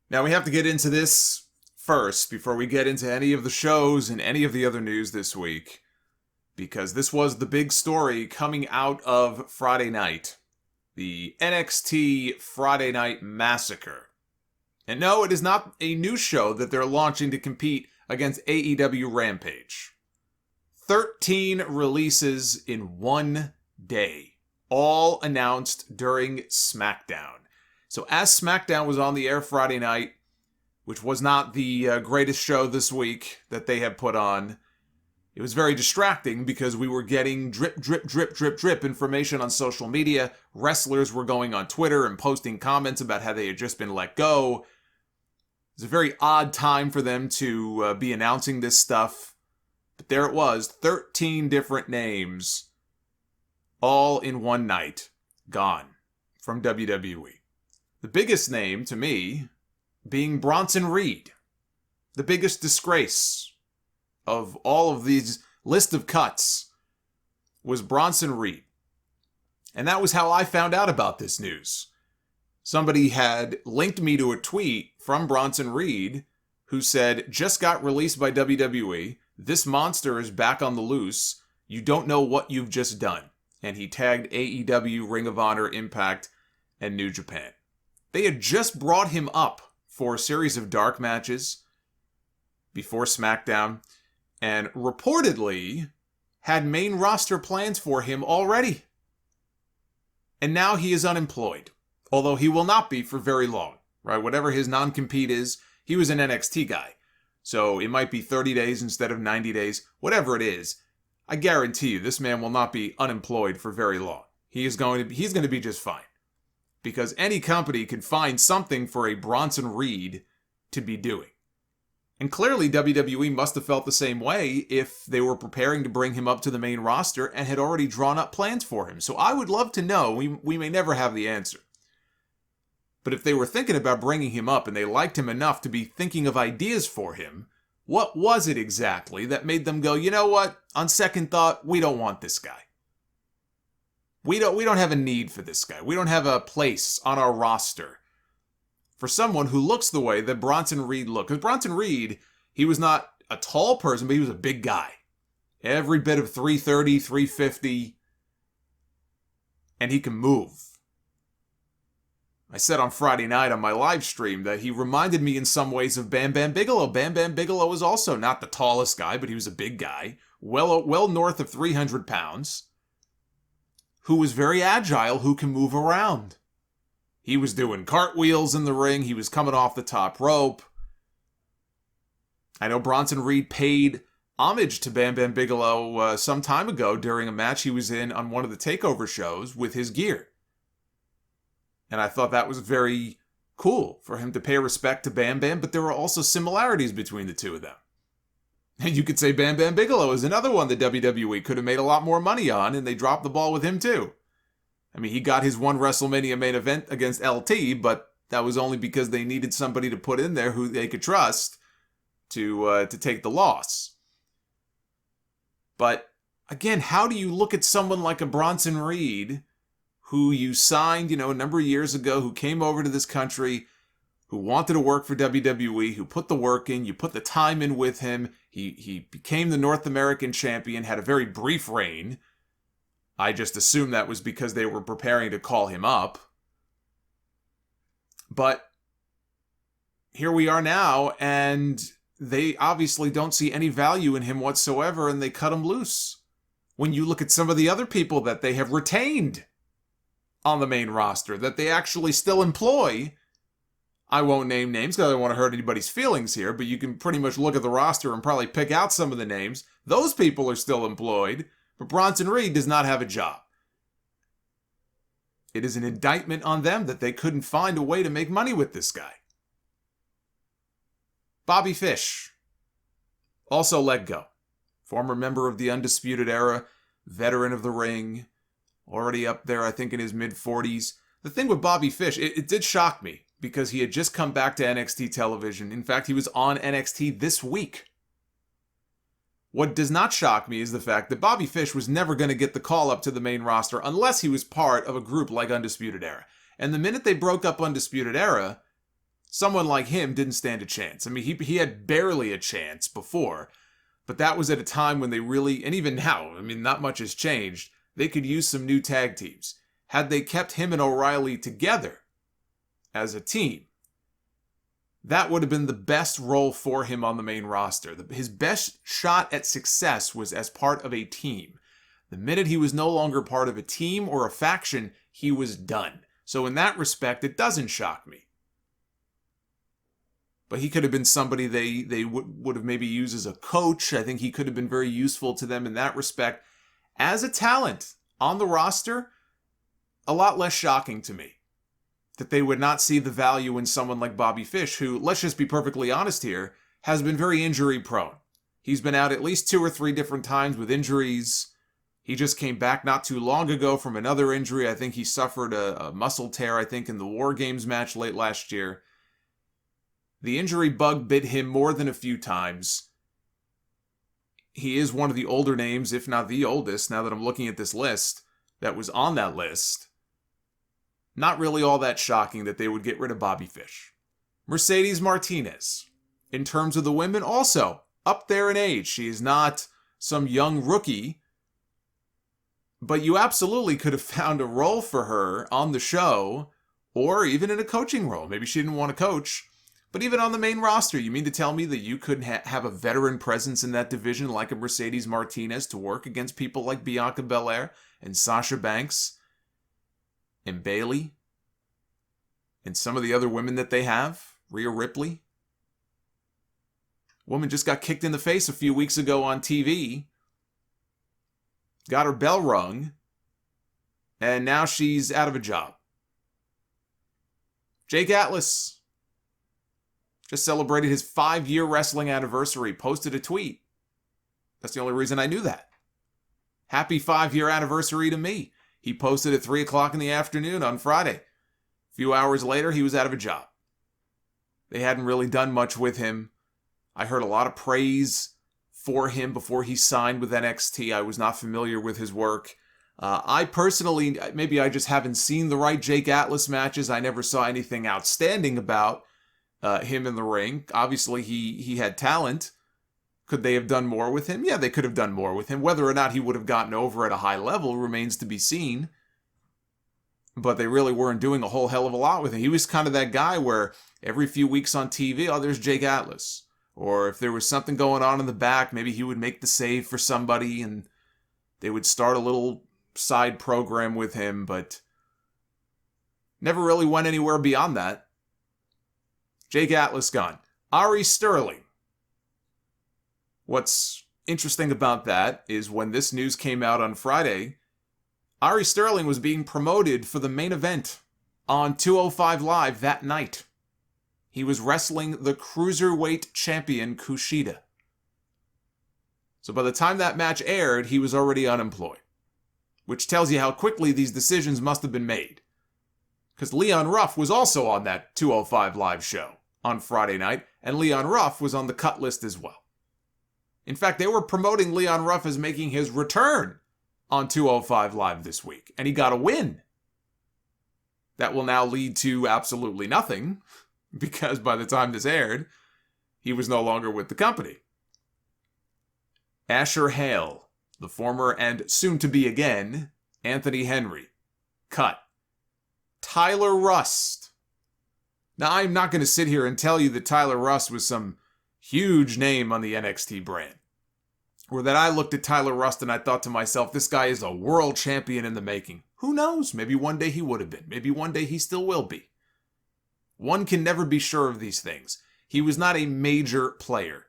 Now we have to get into this first before we get into any of the shows and any of the other news this week, because this was the big story coming out of Friday night. The NXT Friday Night Massacre. And no, it is not a new show that they're launching to compete against AEW Rampage. 13 releases in one day, all announced during Smackdown. So as Smackdown was on the air Friday night, which was not the greatest show this week that they have put on, it was very distracting because we were getting drip information on social media. Wrestlers were going on Twitter and posting comments about how they had just been let go. It was a very odd time for them to be announcing this stuff. But there it was, 13 different names, all in one night, gone from WWE. The biggest name, to me, being Bronson Reed. The biggest disgrace of all of these list of cuts was Bronson Reed. And that was how I found out about this news. Somebody had linked me to a tweet from Bronson Reed who said, just got released by WWE. This monster is back on the loose. You don't know what you've just done. And he tagged AEW, Ring of Honor, Impact, and New Japan. They had just brought him up for a series of dark matches before SmackDown, and reportedly had main roster plans for him already. And now he is unemployed, although he will not be for very long, right? Whatever his non-compete is, he was an NXT guy. So it might be 30 days instead of 90 days, whatever it is. I guarantee you this man will not be unemployed for very long. He's going to be just fine. Because any company can find something for a Bronson Reed to be doing. And clearly WWE must have felt the same way if they were preparing to bring him up to the main roster and had already drawn up plans for him. So I would love to know, we may never have the answer. But if they were thinking about bringing him up and they liked him enough to be thinking of ideas for him, what was it exactly that made them go, you know what, on second thought, we don't want this guy. We don't have a need for this guy. We don't have a place on our roster for someone who looks the way that Bronson Reed looked. Because Bronson Reed, he was not a tall person, but he was a big guy. Every bit of 330, 350. And he can move. I said on Friday night on my live stream that he reminded me in some ways of Bam Bam Bigelow. Bam Bam Bigelow was also not the tallest guy, but he was a big guy. Well north of 300 pounds. Who was very agile, who can move around. He was doing cartwheels in the ring. He was coming off the top rope. I know Bronson Reed paid homage to Bam Bam Bigelow some time ago during a match he was in on one of the TakeOver shows with his gear. And I thought that was very cool for him to pay respect to Bam Bam, but there were also similarities between the two of them. And you could say Bam Bam Bigelow is another one that WWE could have made a lot more money on, and they dropped the ball with him too. I mean, he got his one WrestleMania main event against LT, but that was only because they needed somebody to put in there who they could trust to take the loss. But again, how do you look at someone like a Bronson Reed, who you signed, a number of years ago, who came over to this country, who wanted to work for WWE, who put the work in, you put the time in with him, he became the North American champion, had a very brief reign. I just assumed that was because they were preparing to call him up. But here we are now, and they obviously don't see any value in him whatsoever, and they cut him loose. When you look at some of the other people that they have retained on the main roster, that they actually still employ, I won't name names because I don't want to hurt anybody's feelings here, but you can pretty much look at the roster and probably pick out some of the names. Those people are still employed, but Bronson Reed does not have a job. It is an indictment on them that they couldn't find a way to make money with this guy. Bobby Fish, also let go. Former member of the Undisputed Era, veteran of the ring, already up there, I think, in his mid-40s. The thing with Bobby Fish, it did shock me, because he had just come back to NXT television. In fact, he was on NXT this week. What does not shock me is the fact that Bobby Fish was never going to get the call up to the main roster unless he was part of a group like Undisputed Era. And the minute they broke up Undisputed Era, Someone like him didn't stand a chance. I mean, he had barely a chance before, but that was at a time when they really, and even now, I mean, not much has changed. They could use some new tag teams. Had they kept him and O'Reilly together as a team, that would have been the best role for him on the main roster. His best shot at success was as part of a team. The minute he was no longer part of a team or a faction, he was done. So in that respect, it doesn't shock me. But he could have been somebody they would have maybe used as a coach. I think he could have been very useful to them in that respect. As a talent on the roster, a lot less shocking to me that they would not see the value in someone like Bobby Fish, who, let's just be perfectly honest here, has been very injury prone. He's been out at least 2 or 3 different times with injuries. He just came back not too long ago from another injury. I think he suffered a muscle tear, I think, in the War Games match late last year. The injury bug bit him more than a few times. He is one of the older names, if not the oldest, now that I'm looking at this list, that was on that list. Not really all that shocking that they would get rid of Bobby Fish. Mercedes Martinez, in terms of the women, also up there in age. She is not some young rookie, but you absolutely could have found a role for her on the show, or even in a coaching role. Maybe she didn't want to coach. But even on the main roster, you mean to tell me that you couldn't have a veteran presence in that division like a Mercedes Martinez to work against people like Bianca Belair and Sasha Banks and Bayley and some of the other women that they have? Rhea Ripley? Woman just got kicked in the face a few weeks ago on TV, got her bell rung, and now she's out of a job. Jake Atlas just celebrated his 5-year wrestling anniversary, posted a tweet. That's the only reason I knew that. Happy 5-year anniversary to me. He posted at 3 o'clock in the afternoon on Friday. A few hours later, he was out of a job. They hadn't really done much with him. I heard a lot of praise for him before he signed with NXT. I was not familiar with his work. I personally, maybe I just haven't seen the right Jake Atlas matches. I never saw anything outstanding about him in the ring. Obviously, he had talent. Could they have done more with him? Yeah, they could have done more with him. Whether or not he would have gotten over at a high level remains to be seen. But they really weren't doing a whole hell of a lot with him. He was kind of that guy where every few weeks on TV, oh, there's Jake Atlas. Or if there was something going on in the back, maybe he would make the save for somebody and they would start a little side program with him, but never really went anywhere beyond that. Jake Atlas gone. Ari Sterling. What's interesting about that is when this news came out on Friday, Ari Sterling was being promoted for the main event on 205 Live that night. He was wrestling the Cruiserweight champion Kushida. So by the time that match aired, he was already unemployed. Which tells you how quickly these decisions must have been made. Because Leon Ruff was also on that 205 Live show on Friday night, and Leon Ruff was on the cut list as well. In fact, they were promoting Leon Ruff as making his return on 205 Live this week, and he got a win. That will now lead to absolutely nothing, because by the time this aired, he was no longer with the company. Asher Hale, the former and soon-to-be again Anthony Henry, cut. Tyler Rust. Now, I'm not going to sit here and tell you that Tyler Rust was some huge name on the NXT brand. Or that I looked at Tyler Rust and I thought to myself, this guy is a world champion in the making. Who knows? Maybe one day he would have been. Maybe one day he still will be. One can never be sure of these things. He was not a major player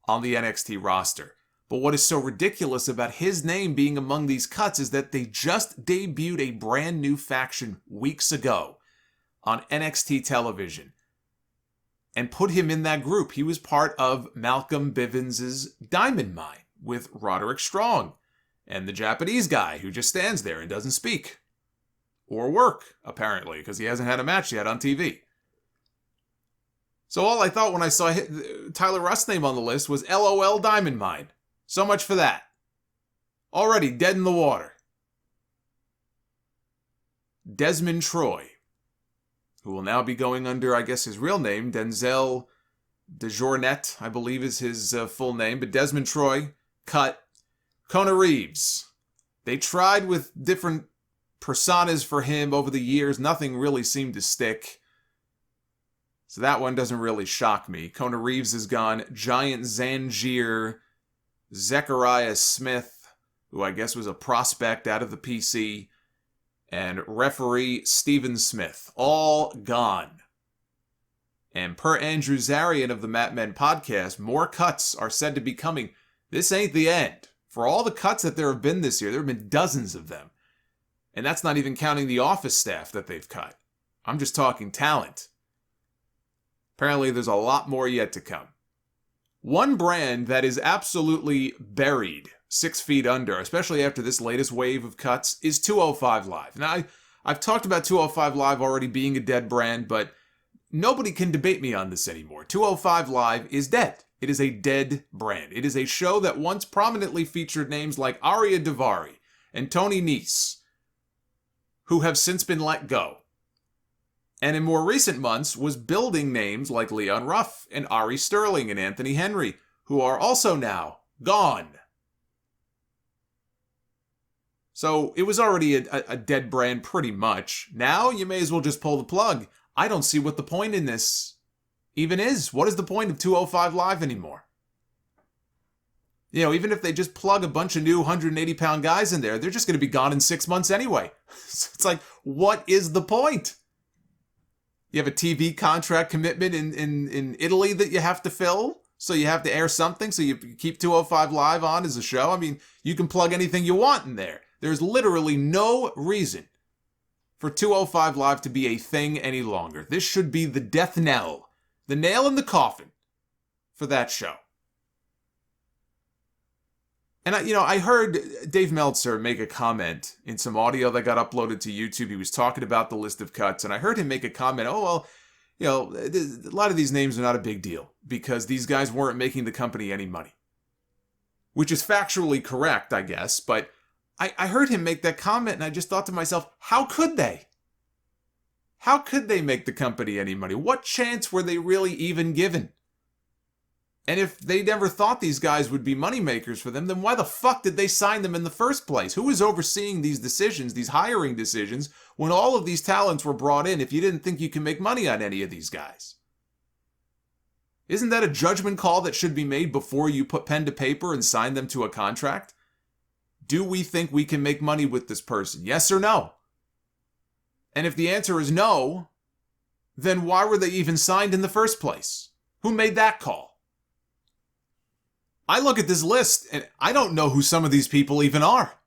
on the NXT roster. But what is so ridiculous about his name being among these cuts is that they just debuted a brand new faction weeks ago on NXT television and put him in that group. He was part of Malcolm Bivens' Diamond Mine with Roderick Strong and the Japanese guy who just stands there and doesn't speak or work, apparently, because he hasn't had a match yet on TV. So all I thought when I saw Tyler Rust's name on the list was LOL Diamond Mine. So much for that. Already dead in the water. Desmond Troy, who will now be going under, I guess, his real name, Denzel DeJournette, I believe is his full name, but Desmond Troy, cut. Kona Reeves. They tried with different personas for him over the years. Nothing really seemed to stick. So that one doesn't really shock me. Kona Reeves is gone. Giant Zangier, Zechariah Smith, who I guess was a prospect out of the PC, and referee Stephen Smith, all gone. And per Andrew Zarian of the Mat Men podcast, more cuts are said to be coming. This ain't the end. For all the cuts that there have been this year, there have been dozens of them. And that's not even counting the office staff that they've cut. I'm just talking talent. Apparently, there's a lot more yet to come. One brand that is absolutely buried 6 feet under, especially after this latest wave of cuts, is 205 Live. Now, I've talked about 205 Live already being a dead brand, but nobody can debate me on this anymore. 205 Live is dead. It is a dead brand. It is a show that once prominently featured names like Arya Daivari and Tony Nese, who have since been let go. And in more recent months was building names like Leon Ruff and Ari Sterling and Anthony Henry, who are also now gone. So it was already a dead brand pretty much. Now you may as well just pull the plug. I don't see what the point in this even is. What is the point of 205 Live anymore? You know, even if they just plug a bunch of new 180-pound guys in there, they're just going to be gone in 6 months anyway. So it's like, what is the point? You have a TV contract commitment in Italy that you have to fill, so you have to air something, so you keep 205 Live on as a show. I mean, you can plug anything you want in there. There's literally no reason for 205 Live to be a thing any longer. This should be the death knell, the nail in the coffin for that show. And I heard Dave Meltzer make a comment in some audio that got uploaded to YouTube. He was talking about the list of cuts, and I heard him make a comment, a lot of these names are not a big deal because these guys weren't making the company any money. Which is factually correct, I guess, but I heard him make that comment, and I just thought to myself, how could they? How could they make the company any money? What chance were they really even given? And if they never thought these guys would be moneymakers for them, then why the fuck did they sign them in the first place? Who was overseeing these decisions, these hiring decisions, when all of these talents were brought in if you didn't think you can make money on any of these guys? Isn't that a judgment call that should be made before you put pen to paper and sign them to a contract? Do we think we can make money with this person? Yes or no? And if the answer is no, then why were they even signed in the first place? Who made that call? I look at this list, and I don't know who some of these people even are.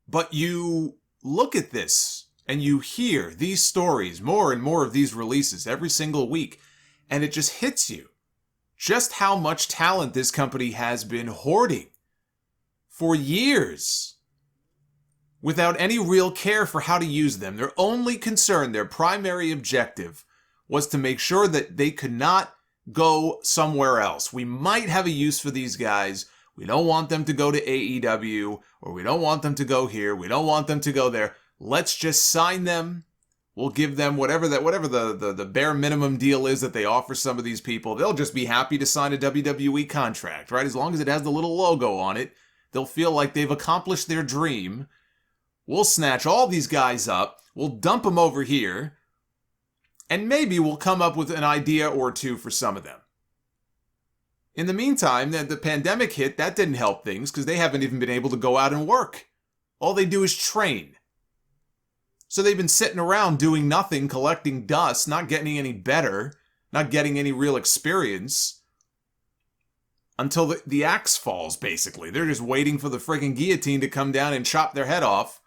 But you look at this, and you hear these stories, more and more of these releases every single week, and it just hits you just how much talent this company has been hoarding for years without any real care for how to use them. Their only concern, their primary objective, was to make sure that they could not go somewhere else. We might have a use for these guys. We don't want them to go to AEW, or we don't want them to go here. We don't want them to go there. Let's just sign them. We'll give them whatever the bare minimum deal is that they offer some of these people. They'll just be happy to sign a WWE contract, right? As long as it has the little logo on it, they'll feel like they've accomplished their dream. We'll snatch all these guys up. We'll dump them over here. And maybe we'll come up with an idea or two for some of them. In the meantime, the pandemic hit. That didn't help things because they haven't even been able to go out and work. All they do is train. So they've been sitting around doing nothing, collecting dust, not getting any better, not getting any real experience until the axe falls, basically. They're just waiting for the friggin' guillotine to come down and chop their head off.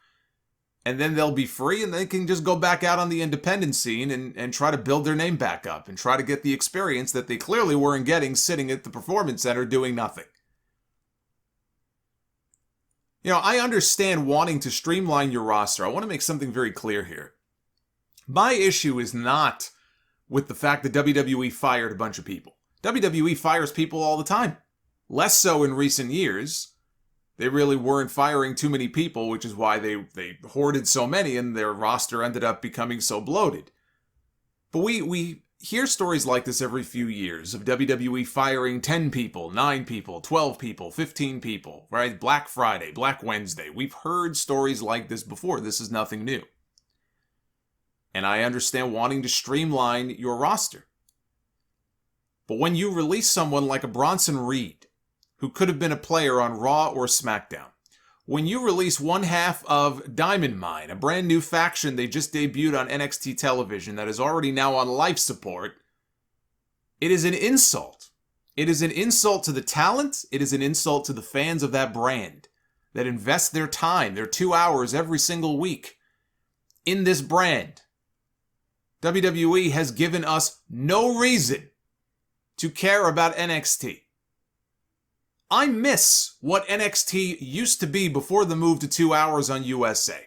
And then they'll be free and they can just go back out on the independent scene and try to build their name back up and try to get the experience that they clearly weren't getting sitting at the Performance Center doing nothing. You know, I understand wanting to streamline your roster. I want to make something very clear here. My issue is not with the fact that WWE fired a bunch of people. WWE fires people all the time. Less so in recent years. They really weren't firing too many people, which is why they hoarded so many and their roster ended up becoming so bloated. But we hear stories like this every few years of WWE firing 10 people, 9 people, 12 people, 15 people, right? Black Friday, Black Wednesday. We've heard stories like this before. This is nothing new. And I understand wanting to streamline your roster. But when you release someone like a Bronson Reed, who could have been a player on Raw or SmackDown, when you release one half of Diamond Mine, a brand new faction they just debuted on NXT television that is already now on life support, it is an insult. It is an insult to the talent. It is an insult to the fans of that brand that invest their time, their 2 hours every single week in this brand. WWE has given us no reason to care about NXT. I miss what NXT used to be before the move to 2 hours on USA.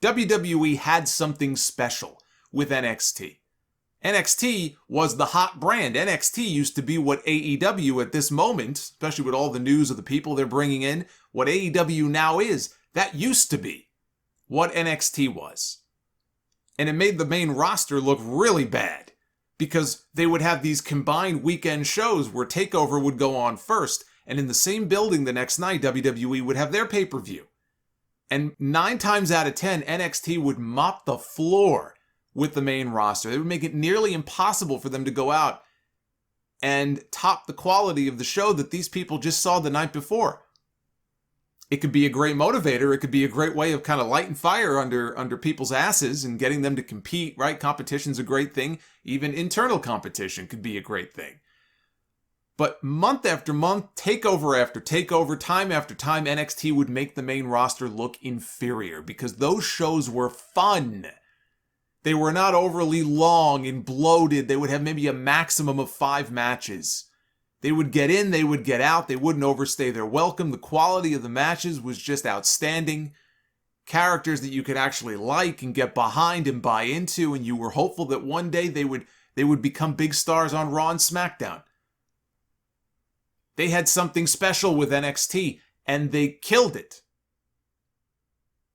WWE had something special with NXT. NXT was the hot brand. NXT used to be what AEW at this moment, especially with all the news of the people they're bringing in, what AEW now is. That used to be what NXT was. And it made the main roster look really bad because they would have these combined weekend shows where TakeOver would go on first. And in the same building the next night, WWE would have their pay-per-view. And 9 times out of 10, NXT would mop the floor with the main roster. They would make it nearly impossible for them to go out and top the quality of the show that these people just saw the night before. It could be a great motivator. It could be a great way of kind of lighting fire under people's asses and getting them to compete, right? Competition's a great thing. Even internal competition could be a great thing. But month after month, takeover after takeover, time after time, NXT would make the main roster look inferior because those shows were fun. They were not overly long and bloated. They would have maybe a maximum of 5 matches. They would get in, they would get out, they wouldn't overstay their welcome. The quality of the matches was just outstanding. Characters that you could actually like and get behind and buy into, and you were hopeful that one day they would become big stars on Raw and SmackDown. They had something special with NXT, and they killed it.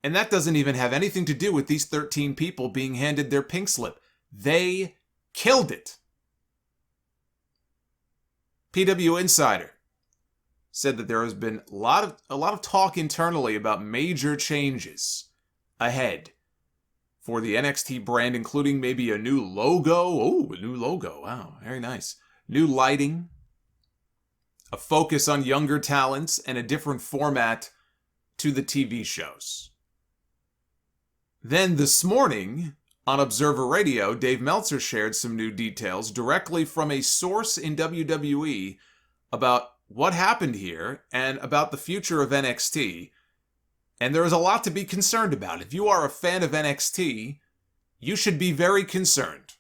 And that doesn't even have anything to do with these 13 people being handed their pink slip. They killed it. PW Insider said that there has been a lot of talk internally about major changes ahead for the NXT brand, including maybe a new logo. Oh, a new logo. Wow, very nice. New lighting. A focus on younger talents, and a different format to the TV shows. Then this morning, on Observer Radio, Dave Meltzer shared some new details directly from a source in WWE about what happened here and about the future of NXT. And there is a lot to be concerned about. If you are a fan of NXT, you should be very concerned.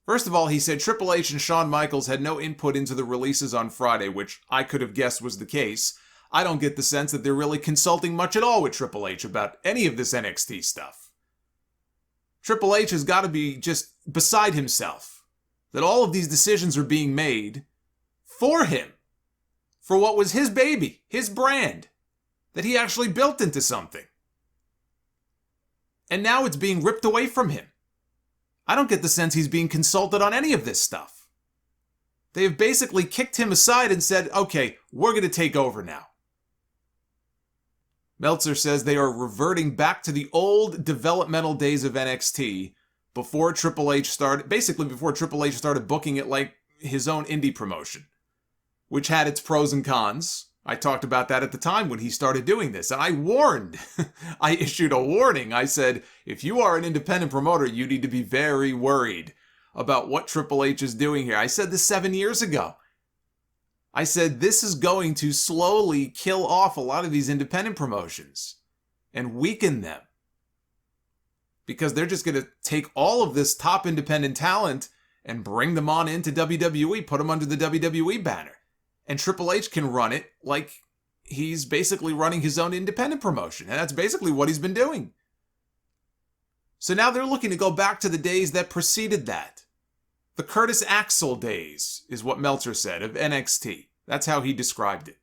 First of all, he said Triple H and Shawn Michaels had no input into the releases on Friday, which I could have guessed was the case. I don't get the sense that they're really consulting much at all with Triple H about any of this NXT stuff. Triple H has got to be just beside himself that all of these decisions are being made for him, for what was his baby, his brand, that he actually built into something. And now it's being ripped away from him. I don't get the sense he's being consulted on any of this stuff. They have basically kicked him aside and said, okay, we're going to take over now. Meltzer says they are reverting back to the old developmental days of NXT before Triple H started booking it like his own indie promotion, which had its pros and cons. I talked about that at the time when he started doing this, and I warned. I issued a warning. I said, if you are an independent promoter, you need to be very worried about what Triple H is doing here. I said this 7 years ago. I said this is going to slowly kill off a lot of these independent promotions and weaken them, because they're just going to take all of this top independent talent and bring them on into WWE, put them under the WWE banner. And Triple H can run it like he's basically running his own independent promotion. And that's basically what he's been doing. So now they're looking to go back to the days that preceded that. The Curtis Axel days is what Meltzer said of NXT. That's how he described it.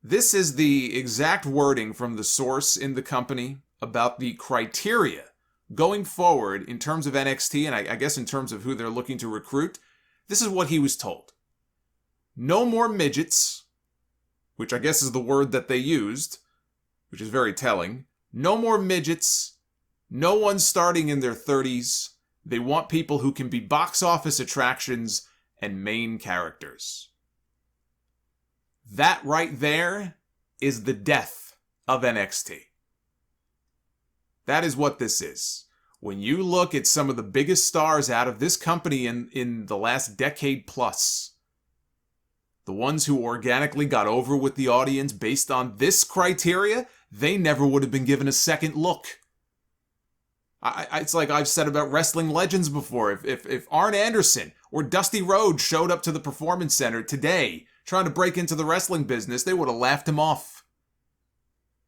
This is the exact wording from the source in the company about the criteria going forward in terms of NXT, and I guess in terms of who they're looking to recruit, this is what he was told. No more midgets, which I guess is the word that they used, which is very telling. No more midgets. No one starting in their 30s. They want people who can be box office attractions and main characters. That right there is the death of NXT. That is what this is. When you look at some of the biggest stars out of this company in the last decade plus, the ones who organically got over with the audience based on this criteria, they never would have been given a second look. It's like I've said about wrestling legends before. If Arn Anderson or Dusty Rhodes showed up to the Performance Center today trying to break into the wrestling business, they would have laughed him off.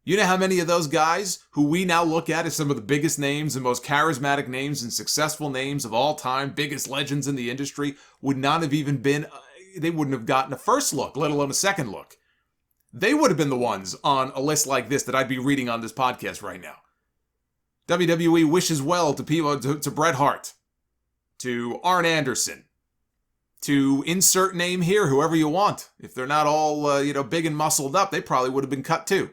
You know how many of those guys who we now look at as some of the biggest names and most charismatic names and successful names of all time, biggest legends in the industry, would not have even been, they wouldn't have gotten a first look, let alone a second look. They would have been the ones on a list like this that I'd be reading on this podcast right now. WWE wishes well to people, to Bret Hart, to Arn Anderson, to insert name here, whoever you want. If they're not all, big and muscled up, they probably would have been cut too.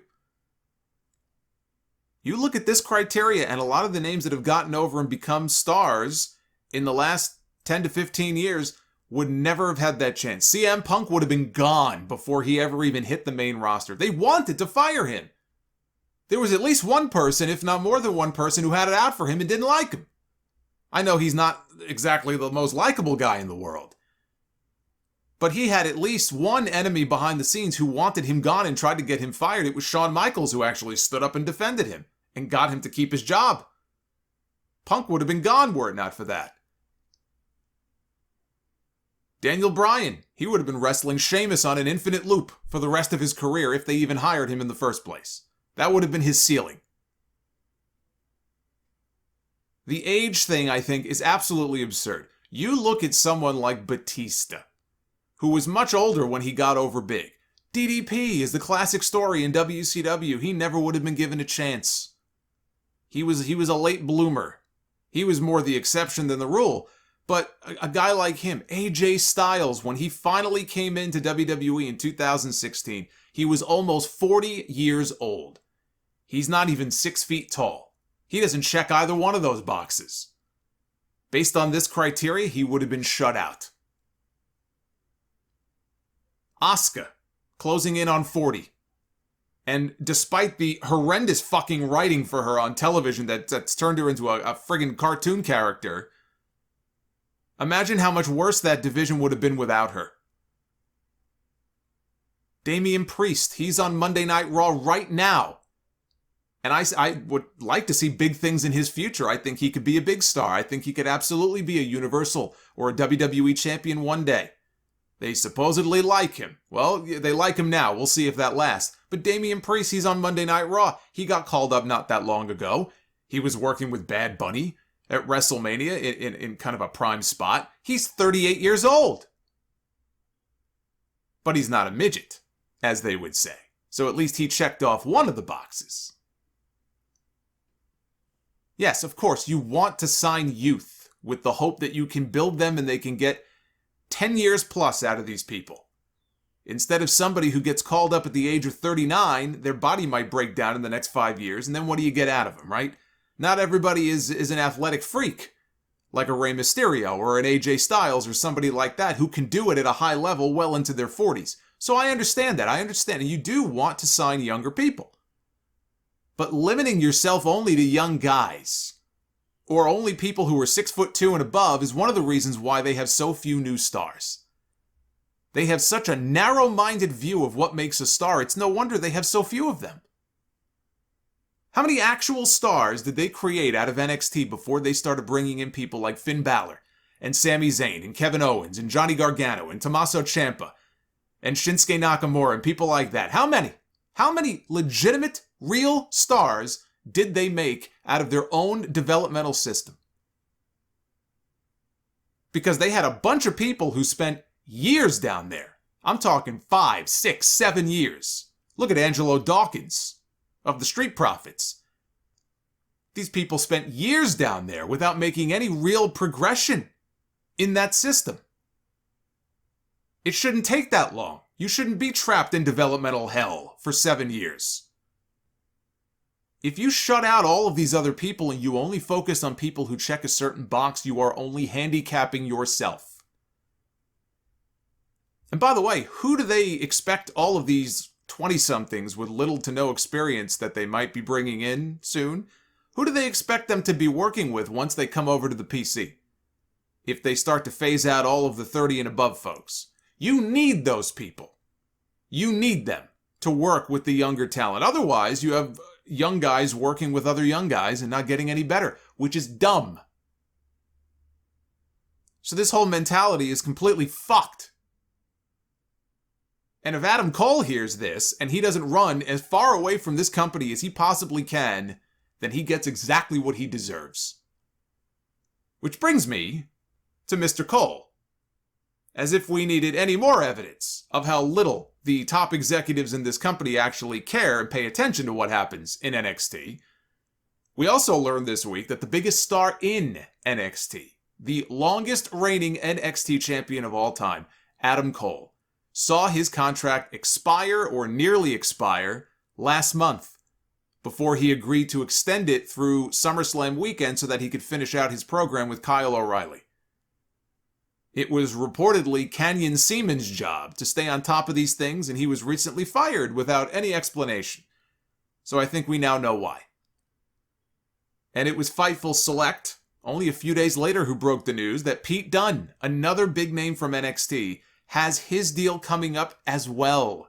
You look at this criteria and a lot of the names that have gotten over and become stars in the last 10 to 15 years would never have had that chance. CM Punk would have been gone before he ever even hit the main roster. They wanted to fire him. There was at least one person, if not more than one person, who had it out for him and didn't like him. I know he's not exactly the most likable guy in the world, but he had at least one enemy behind the scenes who wanted him gone and tried to get him fired. It was Shawn Michaels who actually stood up and defended him and got him to keep his job. Punk would have been gone were it not for that. Daniel Bryan, he would have been wrestling Sheamus on an infinite loop for the rest of his career if they even hired him in the first place. That would have been his ceiling. The age thing, I think, is absolutely absurd. You look at someone like Batista, who was much older when he got over big. DDP is the classic story in WCW. He never would have been given a chance. He was a late bloomer. He was more the exception than the rule. But a guy like him, AJ Styles, when he finally came into WWE in 2016, he was almost 40 years old. He's not even 6 feet tall. He doesn't check either one of those boxes. Based on this criteria, he would have been shut out. Asuka, closing in on 40. And despite the horrendous fucking writing for her on television that's turned her into a friggin' cartoon character, imagine how much worse that division would have been without her. Damien Priest, he's on Monday Night Raw right now. And I would like to see big things in his future. I think he could be a big star. I think he could absolutely be a Universal or a WWE champion one day. They supposedly like him. Well, they like him now. We'll see if that lasts. But Damien Priest, he's on Monday Night Raw. He got called up not that long ago. He was working with Bad Bunny at WrestleMania in kind of a prime spot. He's 38 years old. But he's not a midget, as they would say. So at least he checked off one of the boxes. Yes, of course, you want to sign youth with the hope that you can build them and they can get 10 years plus out of these people. Instead of somebody who gets called up at the age of 39, their body might break down in the next 5 years, and then what do you get out of them, right? Not everybody is an athletic freak, like a Rey Mysterio or an AJ Styles or somebody like that who can do it at a high level well into their 40s. So I understand that. I understand. And you do want to sign younger people. But limiting yourself only to young guys, or only people who are 6'2" and above, is one of the reasons why they have so few new stars. They have such a narrow-minded view of what makes a star. It's no wonder they have so few of them. How many actual stars did they create out of NXT before they started bringing in people like Finn Balor, and Sami Zayn, and Kevin Owens, and Johnny Gargano, and Tommaso Ciampa, and Shinsuke Nakamura, and people like that? How many? How many legitimate, real stars did they make out of their own developmental system? Because they had a bunch of people who spent years down there. I'm talking 5, 6, 7 years. Look at Angelo Dawkins of the Street Profits. These people spent years down there without making any real progression in that system. It shouldn't take that long. You shouldn't be trapped in developmental hell for 7 years. If you shut out all of these other people and you only focus on people who check a certain box, you are only handicapping yourself. And by the way, who do they expect all of these 20-somethings with little to no experience that they might be bringing in soon? Who do they expect them to be working with once they come over to the PC? If they start to phase out all of the 30 and above folks. You need those people. You need them to work with the younger talent. Otherwise, you have young guys working with other young guys and not getting any better, which is dumb. So this whole mentality is completely fucked. And if Adam Cole hears this and he doesn't run as far away from this company as he possibly can, then he gets exactly what he deserves. Which brings me to Mr. Cole. As if we needed any more evidence of how little the top executives in this company actually care and pay attention to what happens in NXT. We also learned this week that the biggest star in NXT, the longest reigning NXT champion of all time, Adam Cole, saw his contract expire or nearly expire last month before he agreed to extend it through SummerSlam weekend so that he could finish out his program with Kyle O'Reilly. It was reportedly Canyon Ceman's job to stay on top of these things, and he was recently fired without any explanation. So I think we now know why. And it was Fightful Select, only a few days later, who broke the news that Pete Dunne, another big name from NXT, has his deal coming up as well.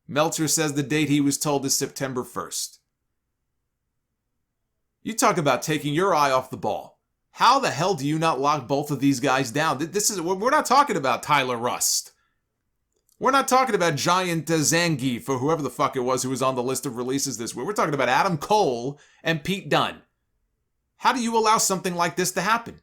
Meltzer says the date he was told is September 1st. You talk about taking your eye off the ball. How the hell do you not lock both of these guys down? We're not talking about Tyler Rust. We're not talking about Giant Zangief or whoever the fuck it was who was on the list of releases this week. We're talking about Adam Cole and Pete Dunne. How do you allow something like this to happen?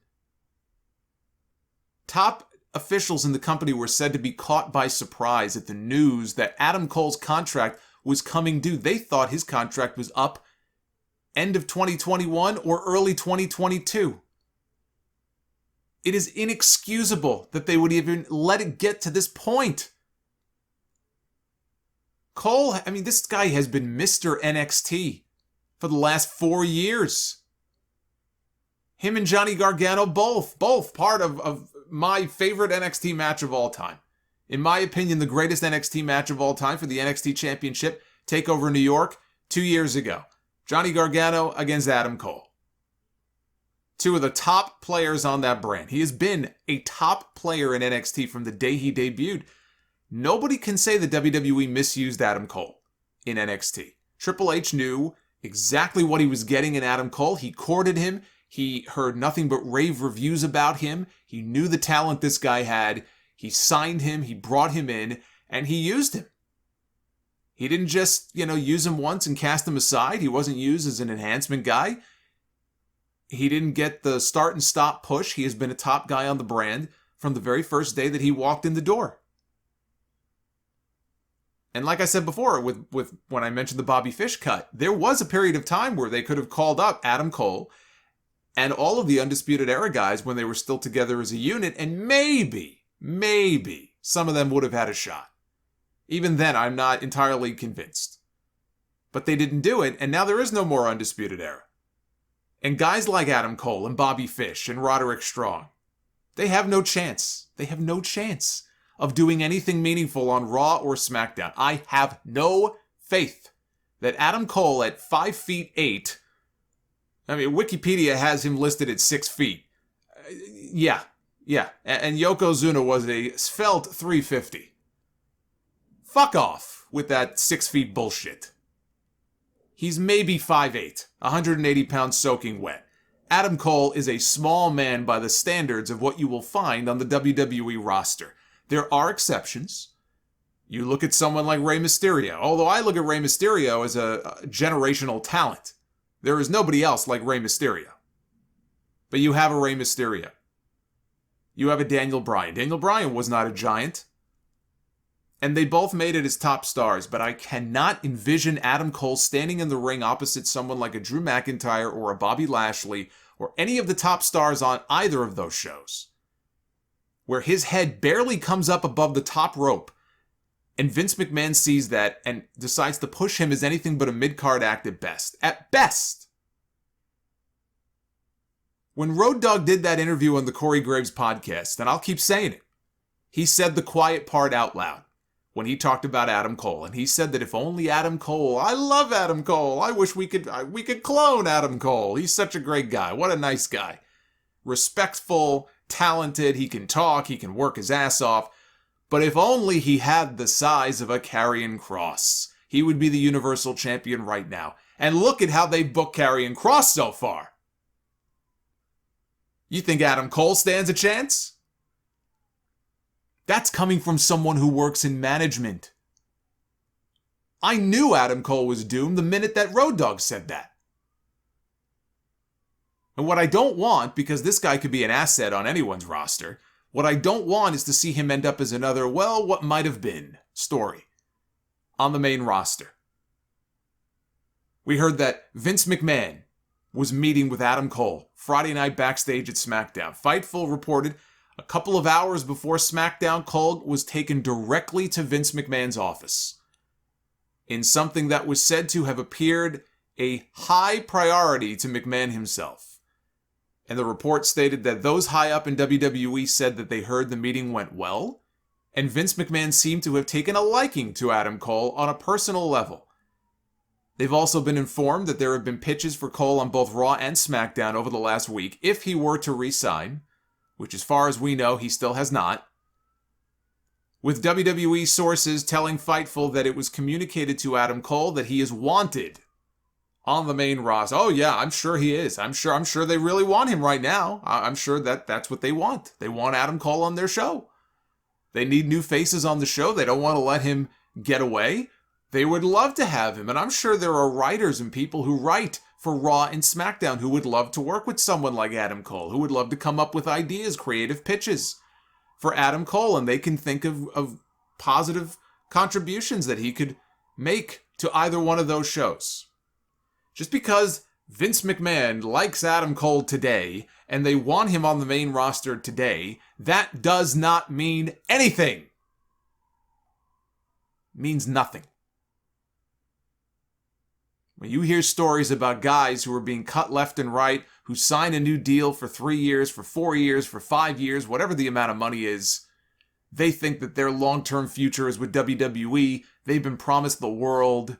Top officials in the company were said to be caught by surprise at the news that Adam Cole's contract was coming due. They thought his contract was up end of 2021 or early 2022. It is inexcusable that they would even let it get to this point. Cole, this guy has been Mr. NXT for the last 4 years. Him and Johnny Gargano both part of my favorite NXT match of all time. In my opinion, the greatest NXT match of all time for the NXT Championship, TakeOver New York, 2 years ago. Johnny Gargano against Adam Cole. Two of the top players on that brand. He has been a top player in NXT from the day he debuted. Nobody can say the WWE misused Adam Cole in NXT. Triple H knew exactly what he was getting in Adam Cole. He courted him. He heard nothing but rave reviews about him. He knew the talent this guy had. He signed him. He brought him in. And he used him. He didn't just, use him once and cast him aside. He wasn't used as an enhancement guy. He didn't get the start and stop push. He has been a top guy on the brand from the very first day that he walked in the door. And like I said before, with when I mentioned the Bobby Fish cut, there was a period of time where they could have called up Adam Cole and all of the Undisputed Era guys when they were still together as a unit, and maybe some of them would have had a shot. Even then, I'm not entirely convinced. But they didn't do it, and now there is no more Undisputed Era. And guys like Adam Cole and Bobby Fish and Roderick Strong, they have no chance. They have no chance of doing anything meaningful on Raw or SmackDown. I have no faith that Adam Cole at 5'8", Wikipedia has him listed at 6 feet. Yeah. And Yokozuna was a svelte 350. Fuck off with that 6 feet bullshit. He's maybe 5'8", 180 pounds soaking wet. Adam Cole is a small man by the standards of what you will find on the WWE roster. There are exceptions. You look at someone like Rey Mysterio. Although I look at Rey Mysterio as a generational talent. There is nobody else like Rey Mysterio. But you have a Rey Mysterio. You have a Daniel Bryan. Daniel Bryan was not a giant. And they both made it as top stars, but I cannot envision Adam Cole standing in the ring opposite someone like a Drew McIntyre or a Bobby Lashley or any of the top stars on either of those shows, where his head barely comes up above the top rope, and Vince McMahon sees that and decides to push him as anything but a mid-card act at best. At best! When Road Dogg did that interview on the Corey Graves podcast, and I'll keep saying it, he said the quiet part out loud when he talked about Adam Cole. And he said that if only Adam Cole, I love Adam Cole. I wish we could clone Adam Cole. He's such a great guy. What a nice guy. Respectful, talented, he can talk, he can work his ass off. But if only he had the size of a Karrion Kross, he would be the Universal Champion right now. And look at how they booked Karrion Kross so far. You think Adam Cole stands a chance? That's coming from someone who works in management. I knew Adam Cole was doomed the minute that Road Dogg said that. And what I don't want, because this guy could be an asset on anyone's roster, what I don't want is to see him end up as another, well, what might have been story on the main roster. We heard that Vince McMahon was meeting with Adam Cole Friday night backstage at Smackdown. Fightful reported a couple of hours before Smackdown, Cole was taken directly to Vince McMahon's office in something that was said to have appeared a high priority to McMahon himself. And the report stated that those high up in WWE said that they heard the meeting went well, and Vince McMahon seemed to have taken a liking to Adam Cole on a personal level. They've also been informed that there have been pitches for Cole on both Raw and SmackDown over the last week if he were to re-sign, which as far as we know, he still has not. With WWE sources telling Fightful that it was communicated to Adam Cole that he is wanted on the main roster. Oh yeah, I'm sure he is. I'm sure they really want him right now. I'm sure that's what they want. They want Adam Cole on their show. They need new faces on the show. They don't want to let him get away. They would love to have him, and I'm sure there are writers and people who write for Raw and SmackDown who would love to work with someone like Adam Cole, who would love to come up with ideas, creative pitches for Adam Cole, and they can think of positive contributions that he could make to either one of those shows. Just because Vince McMahon likes Adam Cole today, and they want him on the main roster today, that does not mean anything. It means nothing. When you hear stories about guys who are being cut left and right, who sign a new deal for 3 years, for 4 years, for 5 years, whatever the amount of money is, they think that their long-term future is with WWE. They've been promised the world.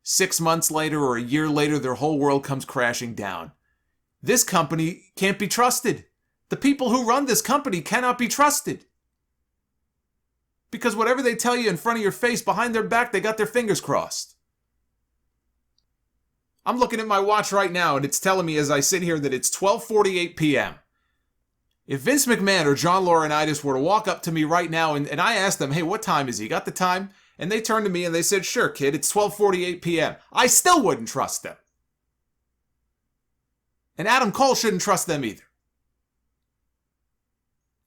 6 months later or a year later, their whole world comes crashing down. This company can't be trusted. The people who run this company cannot be trusted. Because whatever they tell you in front of your face, behind their back, they got their fingers crossed. I'm looking at my watch right now, and it's telling me as I sit here that it's 12:48 p.m. If Vince McMahon or John Laurinaitis were to walk up to me right now and I asked them, hey, what time is he? Got the time? And they turned to me and they said, sure, kid, it's 12:48 p.m. I still wouldn't trust them. And Adam Cole shouldn't trust them either.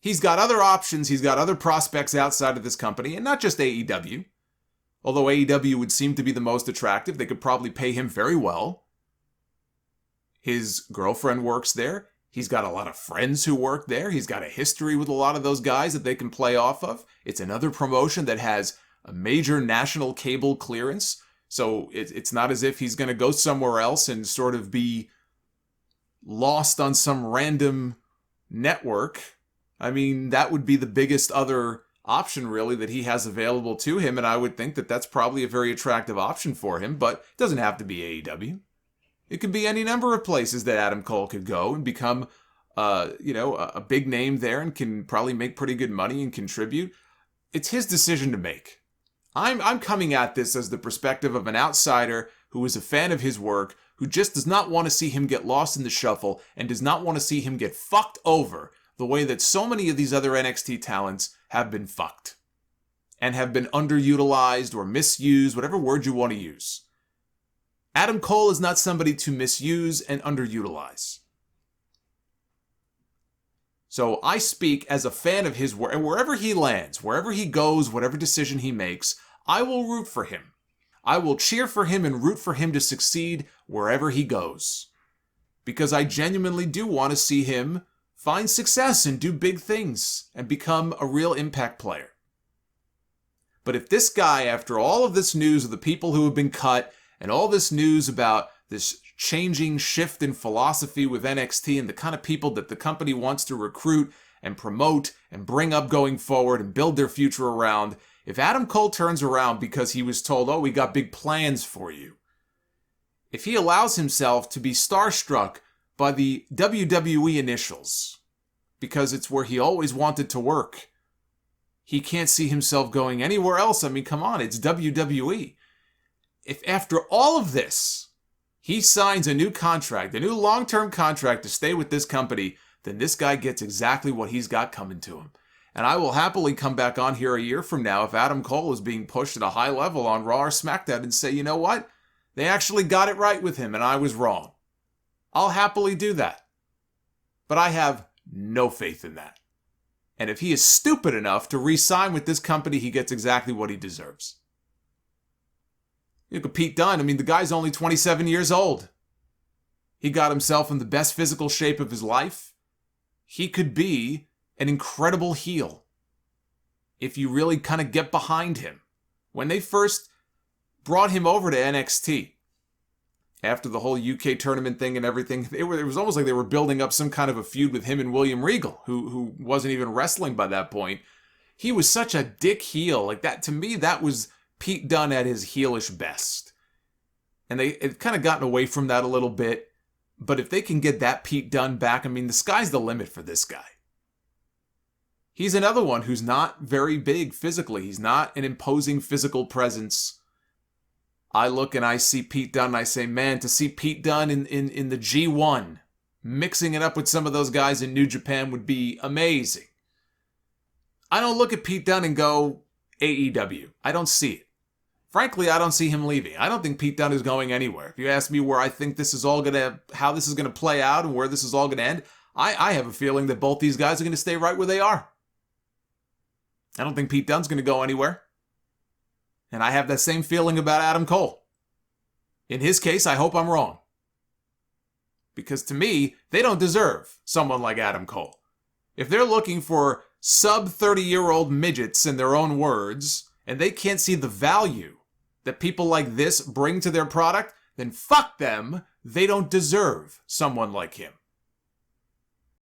He's got other options. He's got other prospects outside of this company, and not just AEW. Although AEW would seem to be the most attractive, they could probably pay him very well. His girlfriend works there. He's got a lot of friends who work there. He's got a history with a lot of those guys that they can play off of. It's another promotion that has a major national cable clearance. So it's not as if he's going to go somewhere else and sort of be lost on some random network. I mean, that would be the biggest other option, really, that he has available to him, and I would think that that's probably a very attractive option for him, but it doesn't have to be AEW. It could be any number of places that Adam Cole could go and become, a big name there and can probably make pretty good money and contribute. It's his decision to make. I'm coming at this as the perspective of an outsider who is a fan of his work, who just does not want to see him get lost in the shuffle and does not want to see him get fucked over the way that so many of these other NXT talents have been fucked and have been underutilized or misused, whatever word you want to use. Adam Cole is not somebody to misuse and underutilize. So I speak as a fan of his work, and wherever he lands, wherever he goes, whatever decision he makes, I will root for him. I will cheer for him and root for him to succeed wherever he goes. Because I genuinely do want to see him find success and do big things and become a real impact player. But if this guy, after all of this news of the people who have been cut and all this news about this changing shift in philosophy with NXT and the kind of people that the company wants to recruit and promote and bring up going forward and build their future around, if Adam Cole turns around because he was told, oh, we got big plans for you, if he allows himself to be starstruck by the WWE initials, because it's where he always wanted to work, he can't see himself going anywhere else. I mean, come on, it's WWE. If after all of this, he signs a new contract, a new long-term contract to stay with this company, then this guy gets exactly what he's got coming to him. And I will happily come back on here a year from now if Adam Cole is being pushed at a high level on Raw or Smackdown and say, you know what? They actually got it right with him and I was wrong. I'll happily do that. But I have no faith in that. And if he is stupid enough to re-sign with this company, he gets exactly what he deserves. Look at Pete Dunne. I mean, the guy's only 27 years old. He got himself in the best physical shape of his life. He could be an incredible heel if you really kind of get behind him. When they first brought him over to NXT, after the whole UK tournament thing and everything, it was almost like they were building up some kind of a feud with him and William Regal, who wasn't even wrestling by that point. He was such a dick heel. Like that, to me, that was Pete Dunne at his heelish best. And they've kind of gotten away from that a little bit. But if they can get that Pete Dunne back, I mean, the sky's the limit for this guy. He's another one who's not very big physically. He's not an imposing physical presence. I look and I see Pete Dunne and I say, man, to see Pete Dunne in the G1, mixing it up with some of those guys in New Japan would be amazing. I don't look at Pete Dunne and go, AEW. I don't see it. Frankly, I don't see him leaving. I don't think Pete Dunne is going anywhere. If you ask me where I think this is all how this is gonna play out and where this is all gonna end, I have a feeling that both these guys are gonna stay right where they are. I don't think Pete Dunne's gonna go anywhere. And I have that same feeling about Adam Cole. In his case, I hope I'm wrong. Because to me, they don't deserve someone like Adam Cole. If they're looking for sub-30-year-old midgets in their own words, and they can't see the value that people like this bring to their product, then fuck them. They don't deserve someone like him.